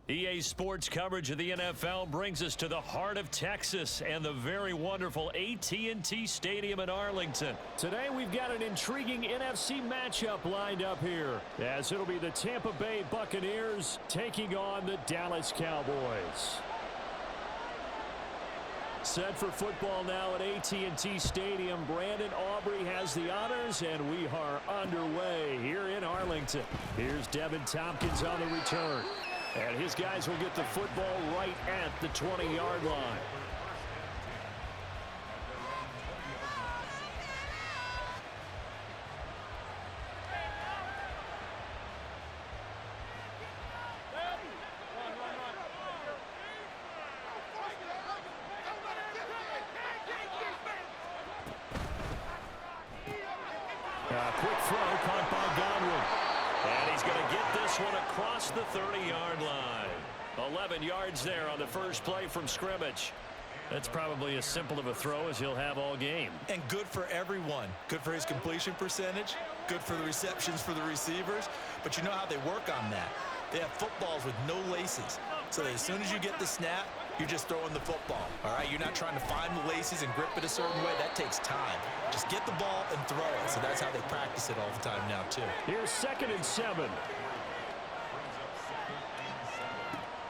EA Sports coverage of the NFL brings us to the heart of Texas and the very wonderful AT&T Stadium in Arlington. Today we've got an intriguing NFC matchup lined up here, as it'll be the Tampa Bay Buccaneers taking on the Dallas Cowboys. Set for football now at AT&T Stadium. Brandon Aubrey has the honors, and we are underway here in Arlington. Here's Devin Tompkins on the return. And his guys will get the football right at the 20-yard line. Quick throw caught by Godwin. And he's going to get this one across the 30-yard line. 11 yards there on the first play from scrimmage. That's probably as simple of a throw as he'll have all game. And good for everyone. Good for his completion percentage. Good for the receptions for the receivers. But you know how they work on that. They have footballs with no laces. So that as soon as you get the snap, you're just throwing the football. All right, you're not trying to find the laces and grip it a certain way. That takes time. Just get the ball and throw it. So that's how they practice it all the time now, too. Here's 2nd and 7.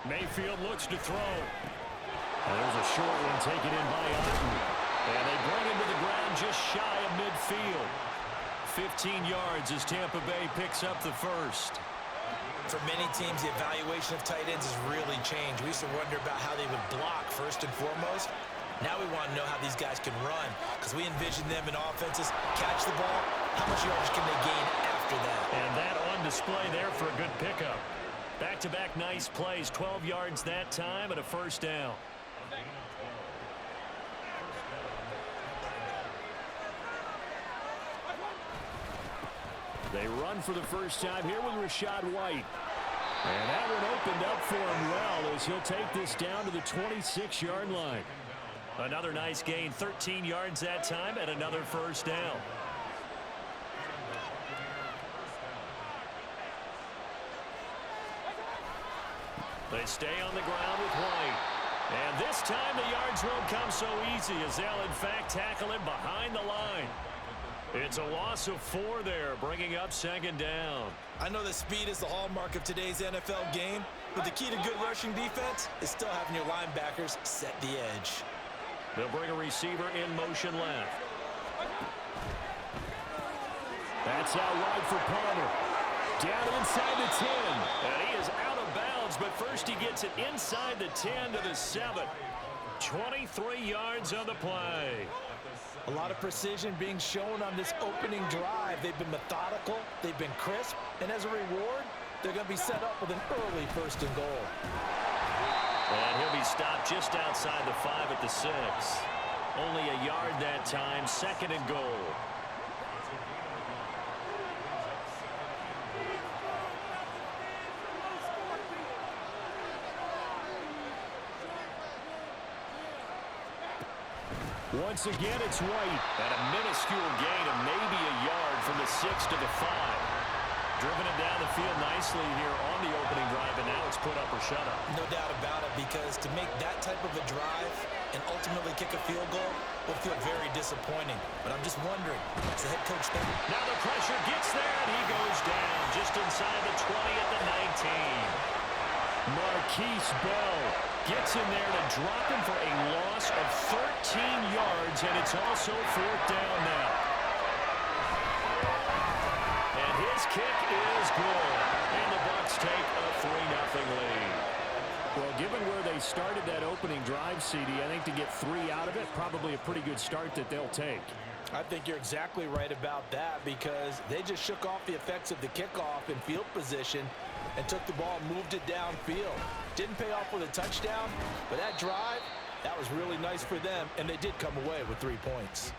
Mayfield looks to throw. And there's a short one taken in by Otten. And they bring him to the ground just shy of midfield. 15 yards as Tampa Bay picks up the first. For many teams, the evaluation of tight ends has really changed. We used to wonder about how they would block first and foremost. Now we want to know how these guys can run, because we envision them in offenses catch the ball. How much yardage can they gain after that? And that on display there for a good pickup. Back-to-back nice plays, 12 yards that time and a first down. They run for the first time here with Rashad White. And that one opened up for him well as he'll take this down to the 26-yard line. Another nice gain, 13 yards that time, and another first down. They stay on the ground with White. And this time the yards won't come so easy as they'll in fact tackle him behind the line. It's a loss of 4 there, bringing up 2nd down. I know that speed is the hallmark of today's NFL game, but the key to good rushing defense is still having your linebackers set the edge. They'll bring a receiver in motion left. That's out wide for Palmer. Down inside the 10. And he is out of bounds, but first he gets it inside the 10 to the 7. 23 yards on the play. A lot of precision being shown on this opening drive. They've been methodical, they've been crisp, and as a reward, they're going to be set up with an early 1st and goal. And he'll be stopped just outside the 5 at the 6. Only a yard that time, 2nd and goal. Once again, it's White. And a minuscule gain of maybe a yard from the 6 to the 5. Driven him down the field nicely here on the opening drive, and now it's put up or shut up. No doubt about it, because to make that type of a drive and ultimately kick a field goal will feel very disappointing. But I'm just wondering, as the head coach there. Now the pressure gets there, and he goes down just inside the 20 at the 19. Marquise Bell gets in there to drop him for a loss of 13 yards, and it's also 4th down now. And his kick is good, and the Bucs take a 3-0 lead. Well, given where they started that opening drive, CD, I think to get 3 out of it, probably a pretty good start that they'll take. I think you're exactly right about that, because they just shook off the effects of the kickoff in field position and took the ball and moved it downfield. Didn't pay off with a touchdown, but that drive, that was really nice for them, and they did come away with 3 points.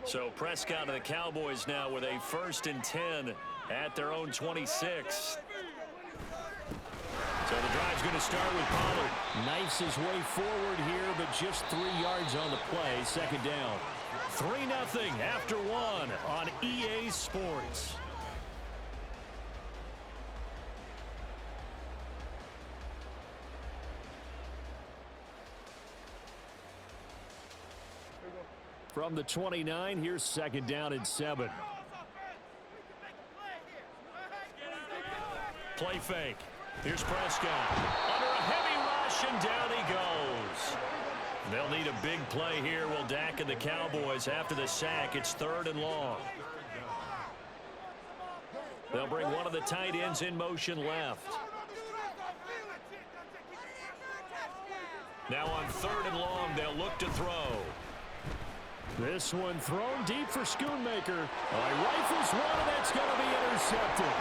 So Prescott and the Cowboys now with a 1st and 10 at their own 26. So the drive's going to start with Pollard. Knifes his way forward here, but just 3 yards on the play. Second down. 3-0 after 1 on EA Sports. From the 29, here's second down and 7. Play fake. Here's Prescott. Under a heavy rush, and down he goes. They'll need a big play here. Will Dak and the Cowboys after the sack. It's 3rd and long. They'll bring one of the tight ends in motion left. Now on 3rd and long, they'll look to throw. This one thrown deep for Schoonmaker. Rifles one, and that's going to be intercepted.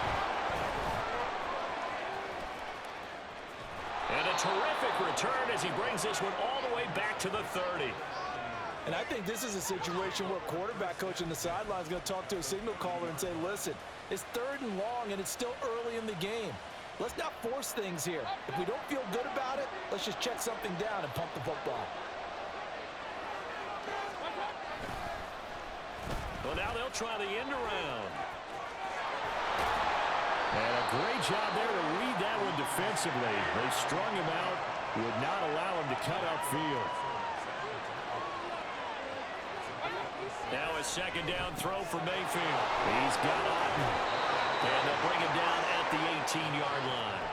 And a terrific return as he brings this one all the way back to the 30. And I think this is a situation where quarterback coach on the sideline is going to talk to a signal caller and say, listen, it's 3rd and long, and it's still early in the game. Let's not force things here. If we don't feel good about it, let's just check something down and pump the football. Well, now they'll try the end around. And a great job there to read that one defensively. They strung him out, would not allow him to cut upfield. Now a second down throw for Mayfield. He's got Otten. And they'll bring him down at the 18-yard line.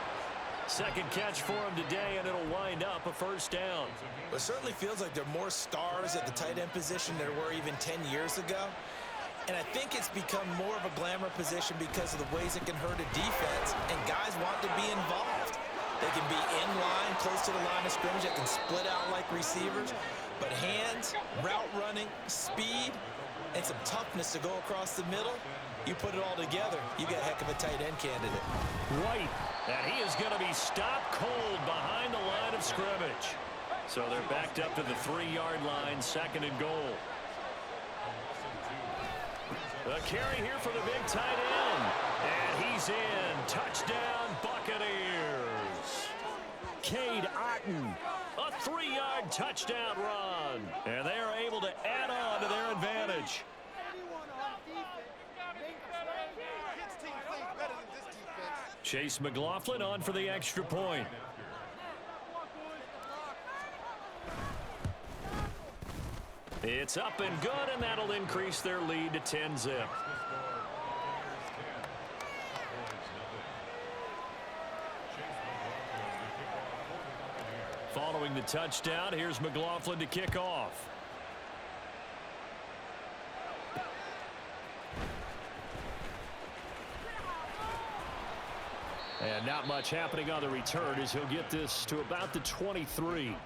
Second catch for him today, and it'll wind up a first down. It certainly feels like there are more stars at the tight end position than there were even 10 years ago. And I think it's become more of a glamour position because of the ways it can hurt a defense, and guys want to be involved. They can be in line, close to the line of scrimmage, that can split out like receivers. But hands, route running, speed, and some toughness to go across the middle, you put it all together, you got a heck of a tight end candidate. White, and he is going to be stopped cold behind the line of scrimmage. So they're backed up to the 3-yard line, 2nd and goal. The carry here for the big tight end. And he's in. Touchdown, Buccaneers. Cade Otten. A 3-yard touchdown run. And they are able to add on to their advantage. Chase McLaughlin on for the extra point. It's up and good, and that'll increase their lead to 10-zip. Following the touchdown, here's McLaughlin to kick off. And not much happening on the return as he'll get this to about the 23.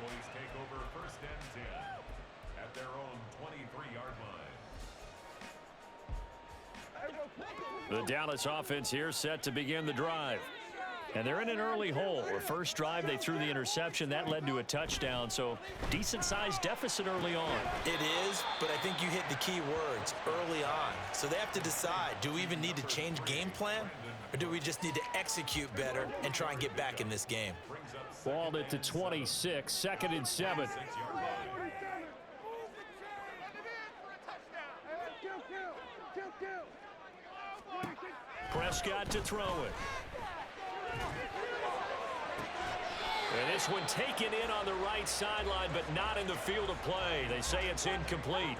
The Dallas offense here set to begin the drive. And they're in an early hole. The first drive, they threw the interception. That led to a touchdown, so decent-sized deficit early on. It is, but I think you hit the key words, early on. So they have to decide, do we even need to change game plan, or do we just need to execute better and try and get back in this game? Ball at the 26, 2nd and 7. Prescott to throw it. And this one taken in on the right sideline, but not in the field of play. They say it's incomplete.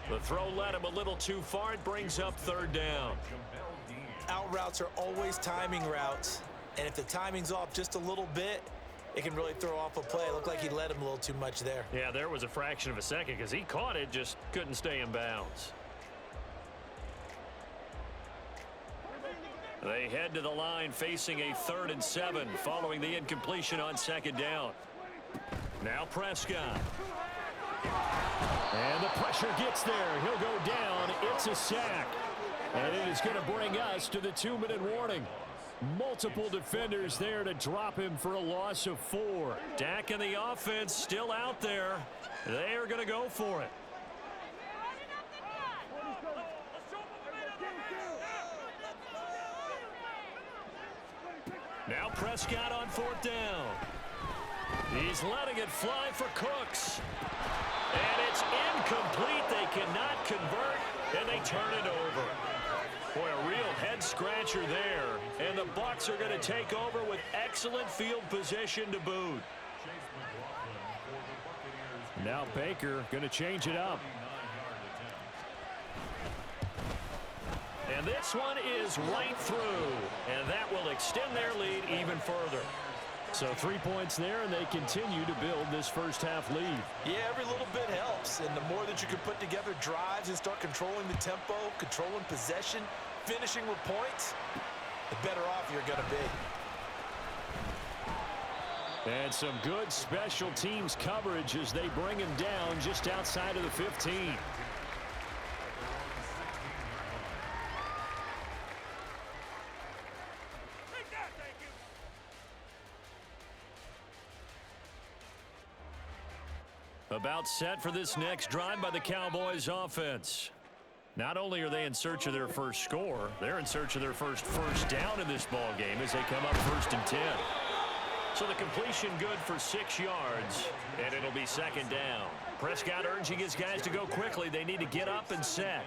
The throw led him a little too far. It brings up 3rd down. Out routes are always timing routes, and if the timing's off just a little bit, it can really throw off a play. It looked like he led him a little too much there. Yeah, there was a fraction of a second because he caught it, just couldn't stay in bounds. They head to the line facing a 3rd and 7 following the incompletion on 2nd down. Now Prescott. And the pressure gets there. He'll go down. It's a sack. And it is going to bring us to the 2-minute warning. Multiple defenders there to drop him for a loss of 4. Dak and the offense still out there. They are going to go for it. Now Prescott on 4th down. He's letting it fly for Cooks. And it's incomplete. They cannot convert, and they turn it over. Boy, a real head-scratcher there. And the Bucs are going to take over with excellent field position to boot. Now Baker going to change it up. And this one is right through. And that will extend their lead even further. So 3 points there, and they continue to build this first-half lead. Yeah, every little bit helps. And the more that you can put together drives and start controlling the tempo, controlling possession, finishing with points, the better off you're going to be. And some good special teams coverage as they bring him down just outside of the 15. About set for this next drive by the Cowboys offense. Not only are they in search of their first score, they're in search of their first down in this ball game as they come up 1st and 10. So the completion good for 6 yards, and it'll be 2nd down. Prescott urging his guys to go quickly. They need to get up and set.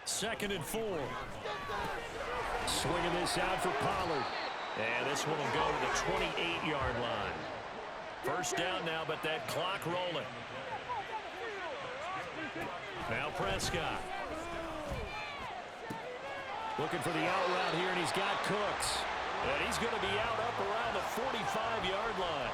2nd and 4. Swinging this out for Pollard. And this one will go to the 28-yard line. 1st down now, but that clock rolling. Now Prescott. Looking for the out route here, and he's got Cooks. And he's going to be out up around the 45-yard line.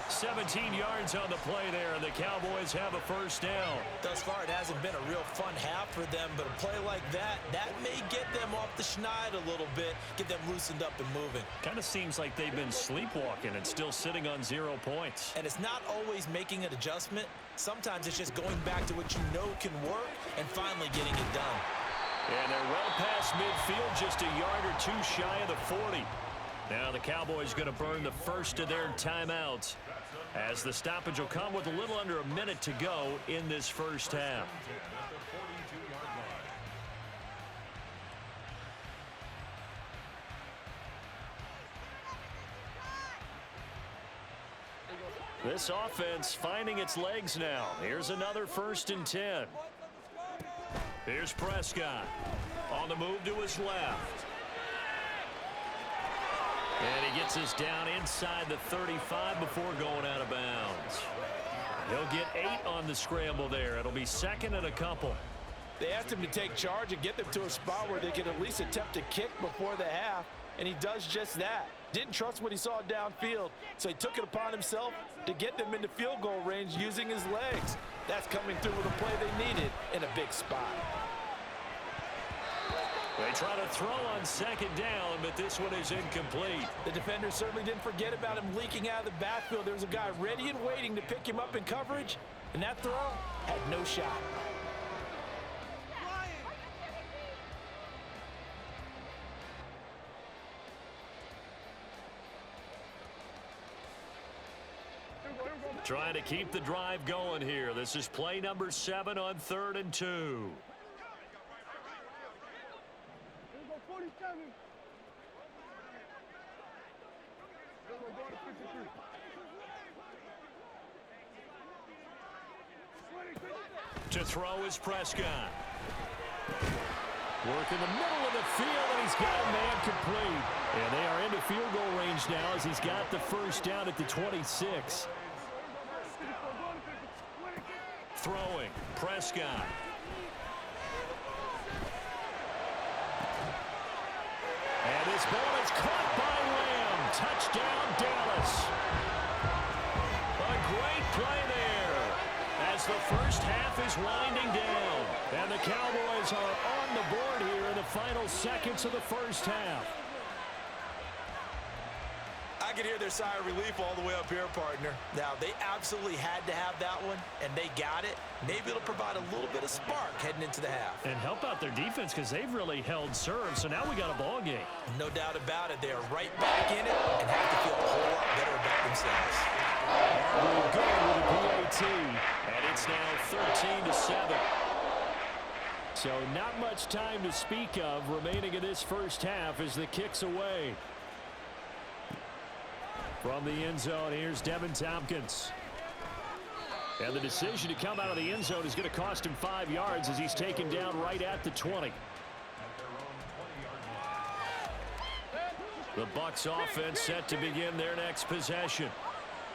17 yards on the play there, and the Cowboys have a 1st down. Thus far, it hasn't been a real fun half for them, but a play like that may get them off the schneid a little bit, get them loosened up and moving. Kind of seems like they've been sleepwalking and still sitting on 0 points. And it's not always making an adjustment. Sometimes it's just going back to what you know can work and finally getting it done. And they're well past midfield, just a yard or 2 shy of the 40. Now the Cowboys going to burn the first of their timeouts, as the stoppage will come with a little under a minute to go in this first half. This offense finding its legs now. Here's another 1st and 10. Here's Prescott on the move to his left. And he gets us down inside the 35 before going out of bounds. He'll get 8 on the scramble there. It'll be 2nd and a couple. They asked him to take charge and get them to a spot where they could at least attempt a kick before the half, and he does just that. Didn't trust what he saw downfield, so he took it upon himself to get them into field goal range using his legs. That's coming through with a play they needed in a big spot. They try to throw on 2nd down, but this one is incomplete. The defender certainly didn't forget about him leaking out of the backfield. There was a guy ready and waiting to pick him up in coverage, and that throw had no shot. Trying to keep the drive going here. This is play number 7 on 3rd and 2. To throw is Prescott. Work in the middle of the field, and he's got a man complete. And they are into field goal range now as he's got the 1st down at the 26. Throwing, Prescott. And this ball is caught by Lamb. Touchdown, Dallas. A great play there as the first half is winding down. And the Cowboys are on the board here in the final seconds of the first half. I could hear their sigh of relief all the way up here, partner. Now, they absolutely had to have that one, and they got it. Maybe it'll provide a little bit of spark heading into the half. And help out their defense because they've really held serve, so now we got a ball game. No doubt about it. They are right back in it and have to feel a whole lot better about themselves. We'll go with the PAT, and it's now 13-7. So not much time to speak of remaining in this first half as the kick's away. From the end zone, here's Devin Tompkins. And the decision to come out of the end zone is going to cost him 5 yards as he's taken down right at the 20. The Bucs offense set to begin their next possession.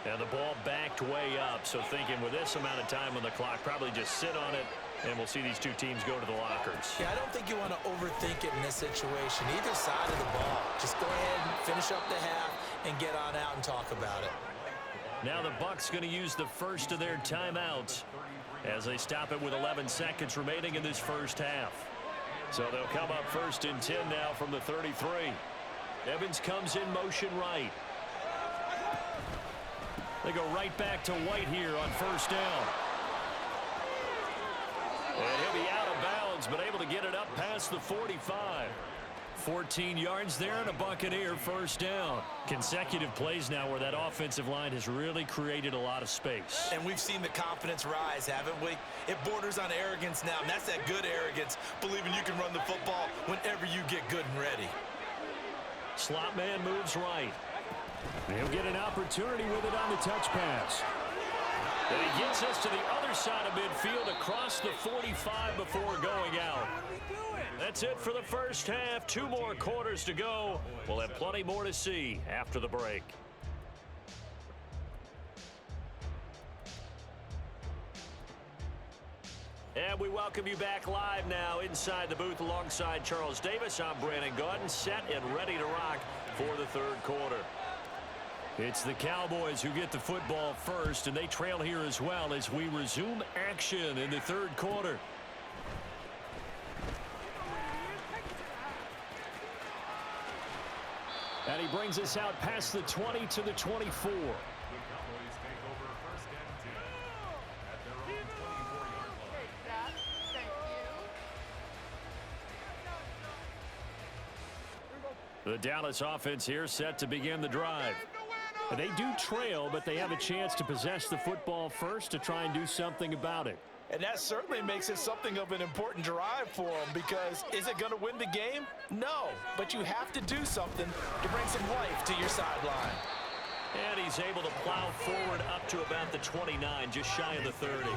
And the ball backed way up, so thinking with this amount of time on the clock, probably just sit on it, and we'll see these two teams go to the lockers. Yeah, I don't think you want to overthink it in this situation. Either side of the ball. Just go ahead and finish up the half and get on out and talk about it. Now the Bucs going to use the first of their timeouts as they stop it with 11 seconds remaining in this first half. So they'll come up 1st and 10 now from the 33. Evans comes in motion right. They go right back to White here on 1st down. And he'll be out of bounds, but able to get it up past the 45. 14 yards there and a Buccaneer 1st down. Consecutive plays now where that offensive line has really created a lot of space. And we've seen the confidence rise, haven't we? It borders on arrogance now, and that's that good arrogance, believing you can run the football whenever you get good and ready. Slot man moves right. He'll get an opportunity with it on the touch pass. And he gets us to the other side of midfield across the 45 before going out. That's it for the first half. 2 more quarters to go. We'll have plenty more to see after the break. And we welcome you back live now inside the booth alongside Charles Davis. I'm Brandon Gaudin, set and ready to rock for the 3rd quarter. It's the Cowboys who get the football first, and they trail here as well as we resume action in the 3rd quarter. And he brings us out past the 20 to the 24. The Dallas offense here set to begin the drive. They do trail, but they have a chance to possess the football first to try and do something about it. And that certainly makes it something of an important drive for them, because is it going to win the game? No, but you have to do something to bring some life to your sideline. And he's able to plow forward up to about the 29, just shy of the 30.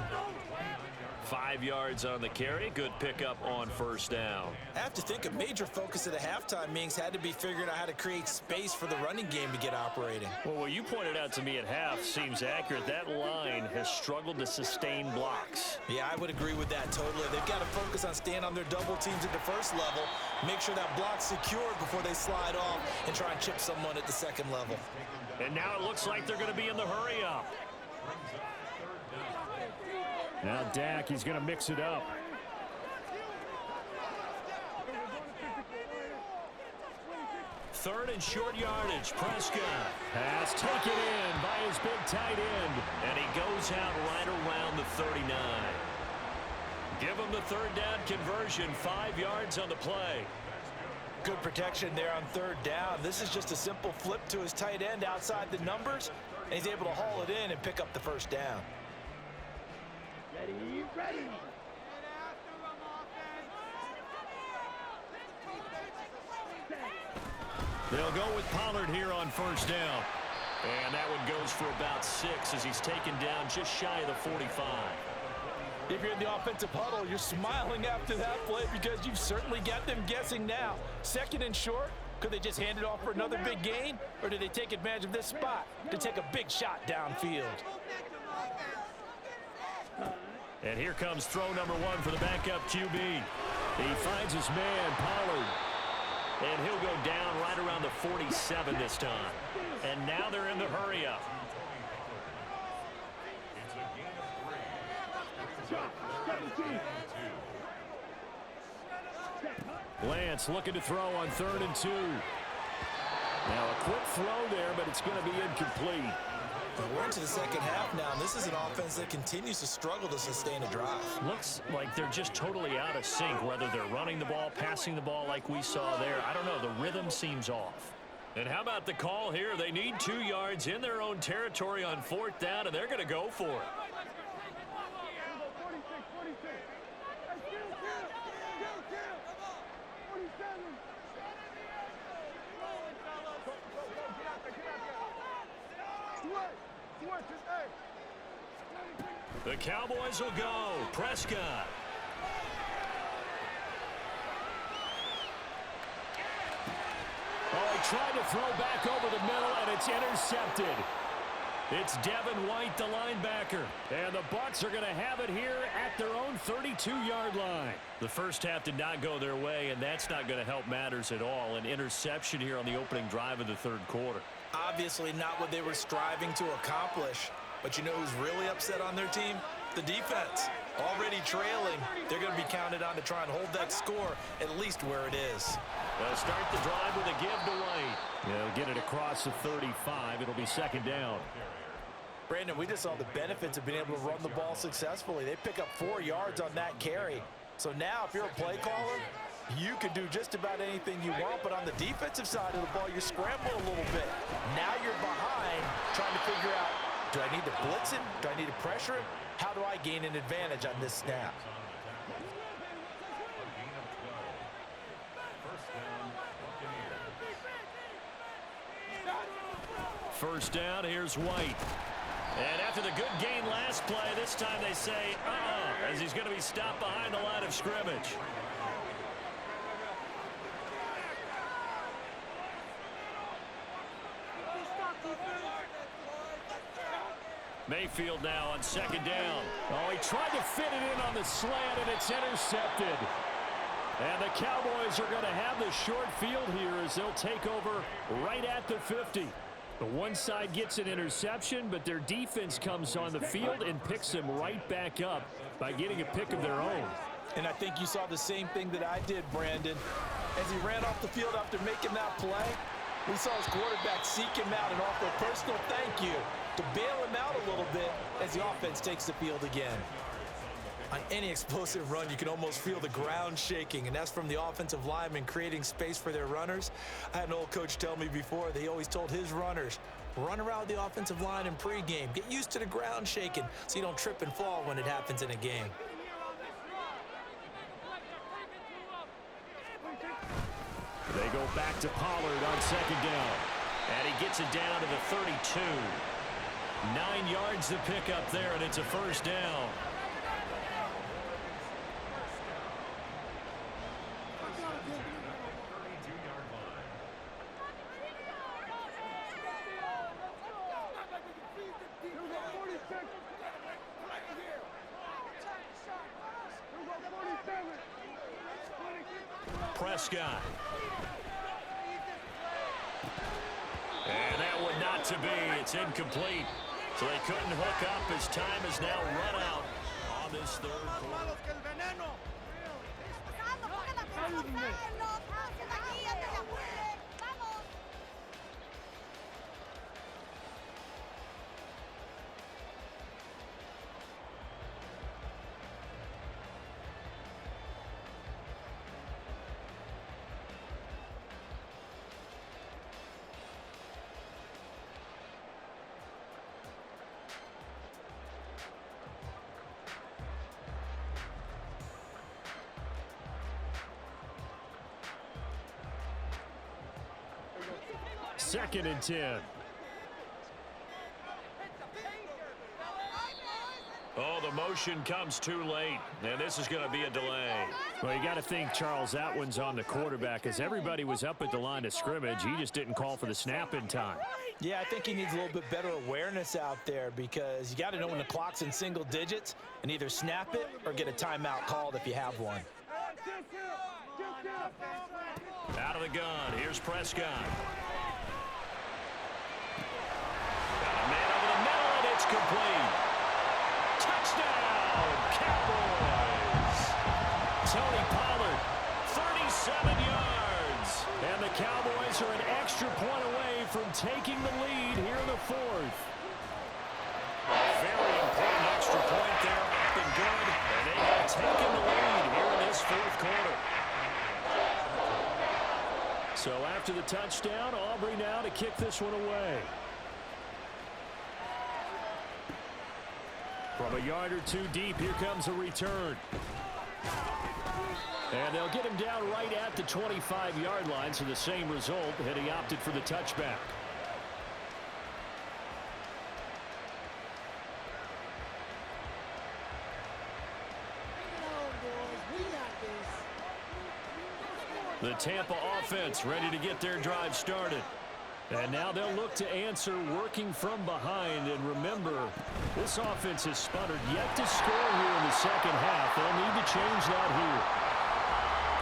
5 yards on the carry. Good pickup on 1st down. I have to think a major focus of the halftime meetings had to be figuring out how to create space for the running game to get operating. Well, what you pointed out to me at half seems accurate. That line has struggled to sustain blocks. Yeah, I would agree with that totally. They've got to focus on staying on their double teams at the 1st level, make sure that block's secured before they slide off and try and chip someone at the 2nd level. And now it looks like they're going to be in the hurry-up. Now Dak, he's going to mix it up. Third and short yardage. Prescott. Pass taken in by his big tight end. And he goes out right around the 39. Give him the 3rd down conversion. 5 yards on the play. Good protection there on 3rd down. This is just a simple flip to his tight end outside the numbers, and he's able to haul it in and pick up the 1st down. Ready. They'll go with Pollard here on 1st down. And that one goes for about 6 as he's taken down just shy of the 45. If you're in the offensive huddle, you're smiling after that play because you've certainly got them guessing now. 2nd and short, could they just hand it off for another big gain? Or do they take advantage of this spot to take a big shot downfield? And here comes throw number 1 for the backup QB. He finds his man, Pollard. And he'll go down right around the 47 this time. And now they're in the hurry-up. Lance looking to throw on 3rd and 2. Now a quick throw there, but it's going to be incomplete. We're into the 2nd half now, and this is an offense that continues to struggle to sustain a drive. Looks like they're just totally out of sync, whether they're running the ball, passing the ball like we saw there. I don't know. The rhythm seems off. And how about the call here? They need 2 yards in their own territory on 4th down, and they're going to go for it. The Cowboys will go. Prescott. Oh, he tried to throw back over the middle, and it's intercepted. It's Devin White, the linebacker. And the Bucs are going to have it here at their own 32-yard line. The first half did not go their way, and that's not going to help matters at all. An interception here on the opening drive of the third quarter. Obviously not what they were striving to accomplish. But you know who's really upset on their team? The defense. Already trailing. They're going to be counted on to try and hold that score at least where it is. They'll start the drive with a give to White. They'll get it across the 35. It'll be second down. Brandon, we just saw the benefits of being able to run the ball successfully. They pick up 4 yards on that carry. So now if you're a play caller, you can do just about anything you want. But on the defensive side of the ball, you scramble a little bit. Now you're behind trying to figure out, do I need to blitz him? Do I need to pressure him? How do I gain an advantage on this snap? First down, here's White. And after the good gain last play, this time they say, as he's going to be stopped behind the line of scrimmage. Mayfield now on second down. Oh, he tried to fit it in on the slant, and it's intercepted. And the Cowboys are going to have the short field here as they'll take over right at the 50. The one side gets an interception, but their defense comes on the field and picks them right back up by getting a pick of their own. And I think you saw the same thing that I did, Brandon. As he ran off the field after making that play, we saw his quarterback seek him out and offer a personal thank you to bail him out a little bit as the offense takes the field again. On any explosive run, you can almost feel the ground shaking, and that's from the offensive linemen creating space for their runners. I had an old coach tell me before, they always told his runners, run around the offensive line in pregame. Get used to the ground shaking so you don't trip and fall when it happens in a game. They go back to Pollard on second down. And he gets it down to the 32. 9 yards to pick up there, and it's a first down. Prescott. And that one not to be. It's incomplete. So they couldn't hook up as time is now run out on this third quarter. Second and 10. Oh, the motion comes too late, and this is going to be a delay. Well, you got to think, Charles, that one's on the quarterback, as everybody was up at the line of scrimmage. He just didn't call for the snap in time. Yeah, I think he needs a little bit better awareness out there because you got to know when the clock's in single digits and either snap it or get a timeout called if you have one. Out of the gun, here's Prescott. It's complete. Touchdown, Cowboys. Tony Pollard, 37 yards. And the Cowboys are an extra point away from taking the lead here in the fourth. A very important extra point there, up and good. And they have taken the lead here in this fourth quarter. So after the touchdown, Aubrey now to kick this one away. From a yard or two deep, here comes a return. And they'll get him down right at the 25-yard line, so the same result, and he opted for the touchback. The Tampa offense ready to get their drive started. And now they'll look to answer working from behind. And remember, this offense has sputtered yet to score here in the second half. They'll need to change that here.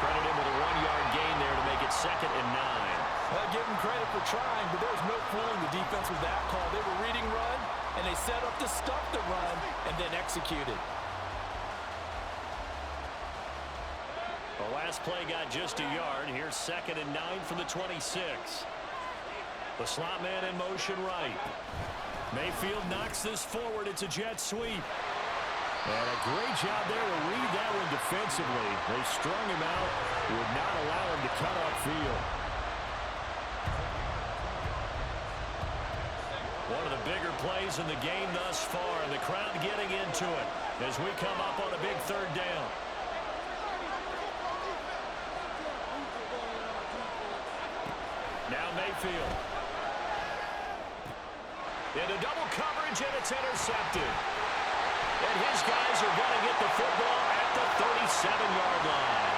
Credit him with a 1-yard gain there to make it 2nd and 9. Well, give him credit for trying, but there's no fooling the defense with that call. They were reading run, and they set up to stop the run and then executed. The last play got just a yard. Here's 2nd and 9 from the 26. The slot man in motion right. Mayfield knocks this forward. It's a jet sweep. And a great job there to read that one defensively. They strung him out, would not allow him to cut upfield. One of the bigger plays in the game thus far. The crowd getting into it as we come up on a big 3rd down. Now Mayfield. Into double coverage, and it's intercepted. And his guys are going to get the football at the 37-yard line.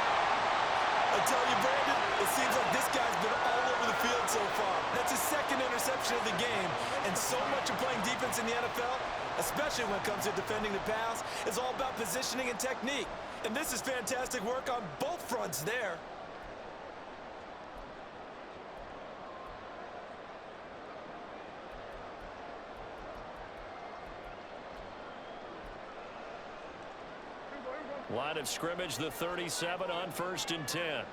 I tell you, Brandon, it seems like this guy's been all over the field so far. That's his 2nd interception of the game. And so much of playing defense in the NFL, especially when it comes to defending the pass, is all about positioning and technique. And this is fantastic work on both fronts there. Line of scrimmage, the 37 on 1st and 10.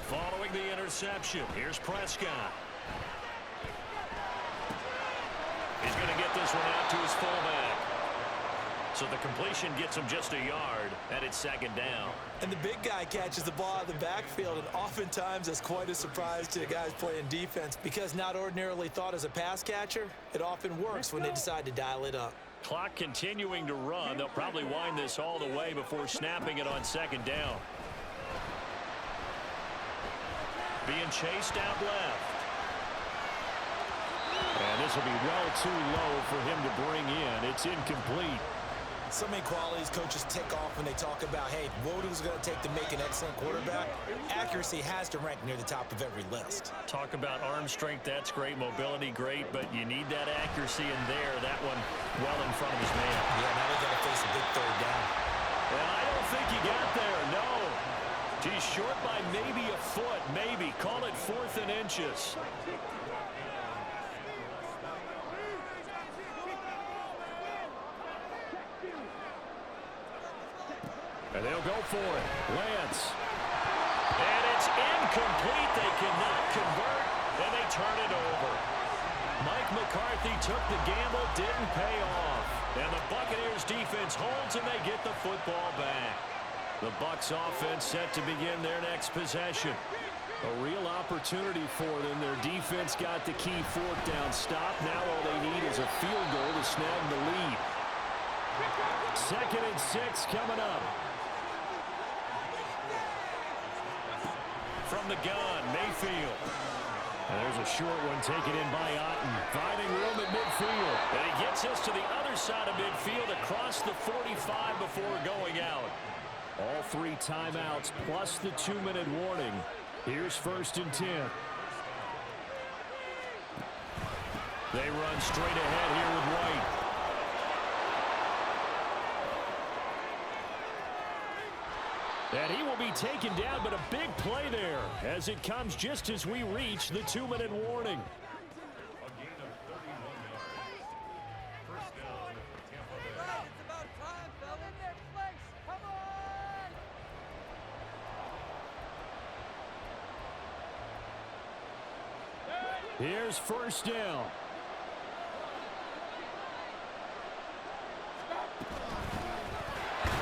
Following the interception, here's Prescott. He's going to get this one out to his fullback. So the completion gets him just a yard, and it's 2nd down. And the big guy catches the ball out of the backfield, and oftentimes that's quite a surprise to the guys playing defense, because not ordinarily thought as a pass catcher, it often works when they decide to dial it up. Clock continuing to run. They'll probably wind this all the way before snapping it on 2nd down. Being chased out left. And this will be well too low for him to bring in. It's incomplete. So many qualities coaches tick off when they talk about, hey, what is it going to take to make an excellent quarterback? Accuracy has to rank near the top of every list. Talk about arm strength, that's great. Mobility, great. But you need that accuracy in there. That one well in front of his man. Yeah, now they got to face a big 3rd down. Well, I don't think he got there, no. He's short by maybe a foot, maybe. Call it 4th and inches. And they'll go for it. Lance. And it's incomplete. They cannot convert, and they turn it over. Mike McCarthy took the gamble, didn't pay off. And the Buccaneers defense holds, and they get the football back. The Bucs offense set to begin their next possession. A real opportunity for them. Their defense got the key 4th down stop. Now all they need is a field goal to snag the lead. 2nd and 6 coming up. From the gun, Mayfield. And there's a short one taken in by Otten. Finding room at midfield. And he gets us to the other side of midfield across the 45 before going out. All 3 timeouts plus the 2-minute warning. Here's 1st and 10. They run straight ahead here with White. And he will be taken down, but a big play there as it comes just as we reach the 2-minute warning. Here's 1st down.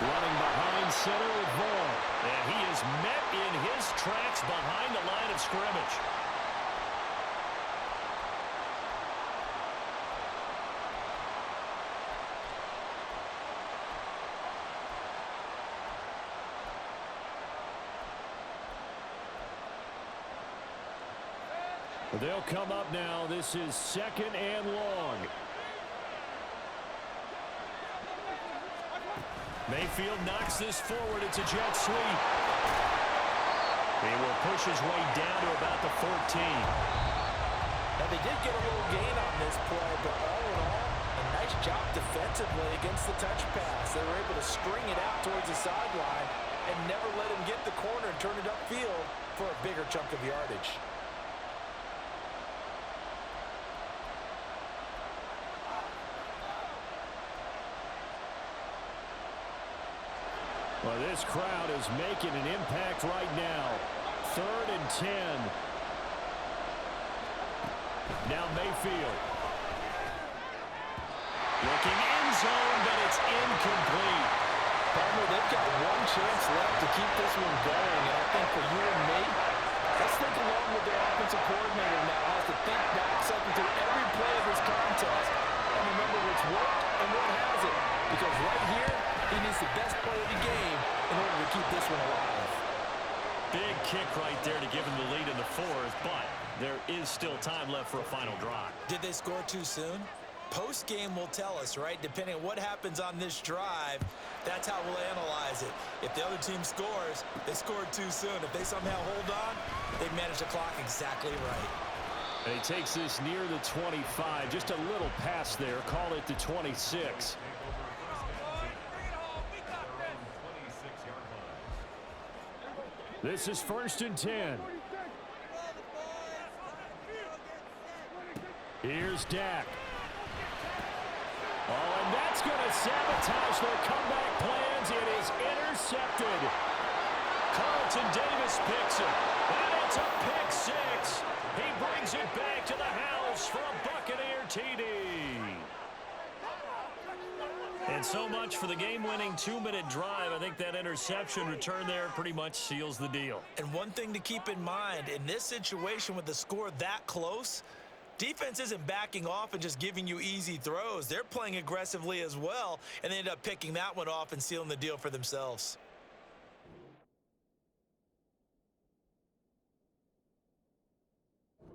Running behind center with Vaughn. And he is met in his tracks behind the line of scrimmage. They'll come up now. This is 2nd and long. Mayfield knocks this forward. It's a jet sweep. He will push his way down to about the 14. Now, they did get a little gain on this play, but all in all, a nice job defensively against the touch pass. They were able to string it out towards the sideline and never let him get the corner and turn it upfield for a bigger chunk of yardage. Well, this crowd is making an impact right now. 3rd and 10. Now Mayfield. Looking end zone, but it's incomplete. Palmer, they've got one chance left to keep this one going, and I think for you and me, let's think along with their offensive coordinator now has to think back, cycle through every play of this contest, and remember what's worked and what hasn't. Because right here, he needs the best play of the game in order to keep this one alive. Big kick right there to give him the lead in the 4th, but there is still time left for a final drive. Did they score too soon? Post-game will tell us, right? Depending on what happens on this drive, that's how we'll analyze it. If the other team scores, they scored too soon. If they somehow hold on, they manage the clock exactly right. And he takes this near the 25. Just a little pass there. Call it the 26. This is 1st and 10. Here's Dak. Oh, and that's going to sabotage their comeback plans. It is intercepted. Carlton Davis picks it. And it's a pick 6. He brings it back to the house for a Buccaneer TD. And so much for the game-winning 2-minute drive. I think that interception return there pretty much seals the deal. And one thing to keep in mind, in this situation with the score that close, defense isn't backing off and just giving you easy throws. They're playing aggressively as well, and they end up picking that one off and sealing the deal for themselves.